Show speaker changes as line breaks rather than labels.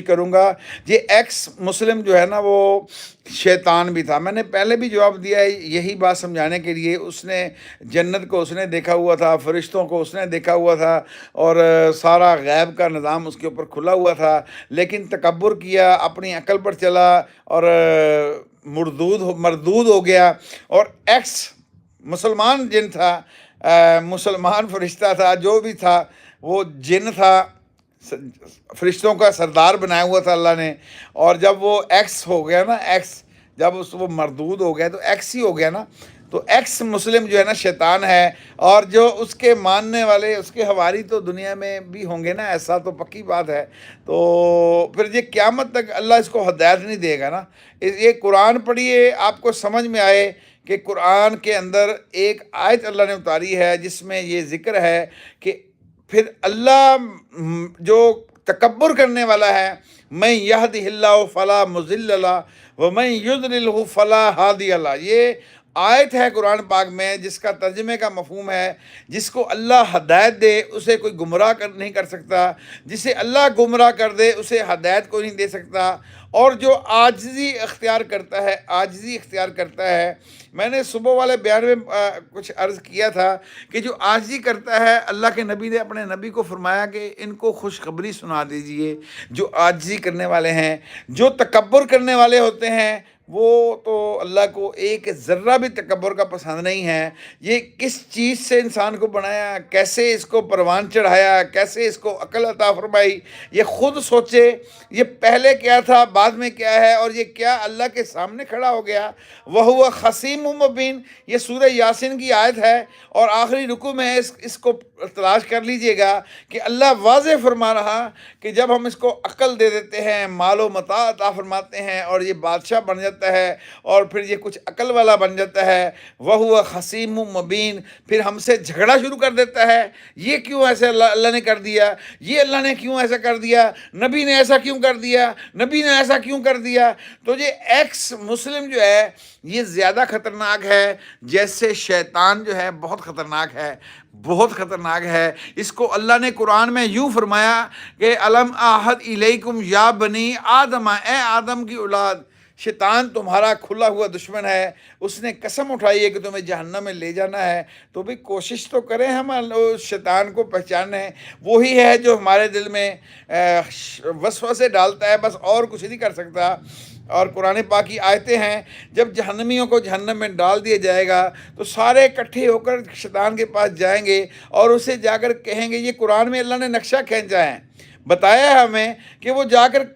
کروں گا۔ یہ ایکس مسلم جو ہے نا وہ شیطان بھی تھا۔ میں نے پہلے بھی جواب دیا ہے یہی بات سمجھانے کے لیے۔ اس نے جنت کو اس نے دیکھا ہوا تھا، فرشتوں کو اس نے دیکھا ہوا تھا، اور سارا غیب کا نظام اس کے اوپر کھلا ہوا تھا، لیکن تکبر کیا، اپنی عقل پر چلا اور مردود ہو گیا۔ اور ایکس مسلمان جن تھا، مسلمان فرشتہ تھا، جو بھی تھا وہ جن تھا، فرشتوں کا سردار بنایا ہوا تھا اللہ نے۔ اور جب وہ ایکس ہو گیا نا، ایکس جب وہ مردود ہو گیا تو ایکس ہی ہو گیا نا، تو ایکس مسلم جو ہے نا شیطان ہے۔ اور جو اس کے ماننے والے، اس کے حواری تو دنیا میں بھی ہوں گے نا، ایسا تو پکی بات ہے۔ تو پھر یہ قیامت تک اللہ اس کو ہدایت نہیں دے گا نا۔ یہ قرآن پڑھیے، آپ کو سمجھ میں آئے کہ قرآن کے اندر ایک آیت اللہ نے اتاری ہے جس میں یہ ذکر ہے کہ پھر اللہ جو تکبر کرنے والا ہے، من یہدہ اللہ فلا مضل لہ ومن یضللہ فلا ہادی لہ، یہ آیت ہے قرآن پاک میں جس کا ترجمے کا مفہوم ہے جس کو اللہ ہدایت دے اسے کوئی گمراہ نہیں کر سکتا، جسے اللہ گمراہ کر دے اسے ہدایت کوئی نہیں دے سکتا۔ اور جو عاجزی اختیار کرتا ہے، میں نے صبح والے بیان میں کچھ عرض کیا تھا کہ جو عاجزی کرتا ہے، اللہ کے نبی نے اپنے نبی کو فرمایا کہ ان کو خوشخبری سنا دیجئے جو عاجزی کرنے والے ہیں۔ جو تکبر کرنے والے ہوتے ہیں وہ تو اللہ کو ایک ذرہ بھی تکبر کا پسند نہیں ہے۔ یہ کس چیز سے انسان کو بنایا، کیسے اس کو پروان چڑھایا، کیسے اس کو عقل عطا فرمائی، یہ خود سوچے۔ یہ پہلے کیا تھا، بعد میں کیا ہے، اور یہ کیا اللہ کے سامنے کھڑا ہو گیا۔ وَهُوَ خَصِيمٌ مُّبِينٌ، یہ سورہ یاسین کی آیت ہے، اور آخری رکوع میں اس کو تلاش کر لیجئے گا کہ اللہ واضح فرما رہا کہ جب ہم اس کو عقل دے دیتے ہیں، مال و متاع عطا فرماتے ہیں، اور یہ بادشاہ بن جاتا ہے، اور پھر یہ کچھ عقل والا بن جاتا ہے، وَهُوَ خَصِيمٌ مُّبِينٌ، پھر ہم سے جھگڑا شروع کر دیتا ہے۔ یہ کیوں ایسے اللہ نے کر دیا، یہ اللہ نے کیوں ایسا کر دیا، نبی نے ایسا کیوں کر دیا، نبی نے ایسا کیوں کر دیا۔ تو یہ ایکس مسلم جو ہے یہ زیادہ خطرناک ہے، جیسے شیطان جو ہے بہت خطرناک ہے، بہت خطرناک ہے۔ اس کو اللہ نے قرآن میں یوں فرمایا کہ الم اعہد الیکم یا بنی آدم، اے آدم کی اولاد، شیطان تمہارا کھلا ہوا دشمن ہے۔ اس نے قسم اٹھائی ہے کہ تمہیں جہنم میں لے جانا ہے، تو بھی کوشش تو کریں ہم اس شیطان کو پہچانیں۔ وہی ہے جو ہمارے دل میں وسوسے ڈالتا ہے، بس اور کچھ نہیں کر سکتا۔ اور قرآن پاک کی آیتیں ہیں، جب جہنمیوں کو جہنم میں ڈال دیا جائے گا تو سارے اکٹھے ہو کر شیطان کے پاس جائیں گے اور اسے جا کر کہیں گے، یہ قرآن میں اللہ نے نقشہ کھینچا ہے، بتایا ہے ہمیں کہ وہ جا کر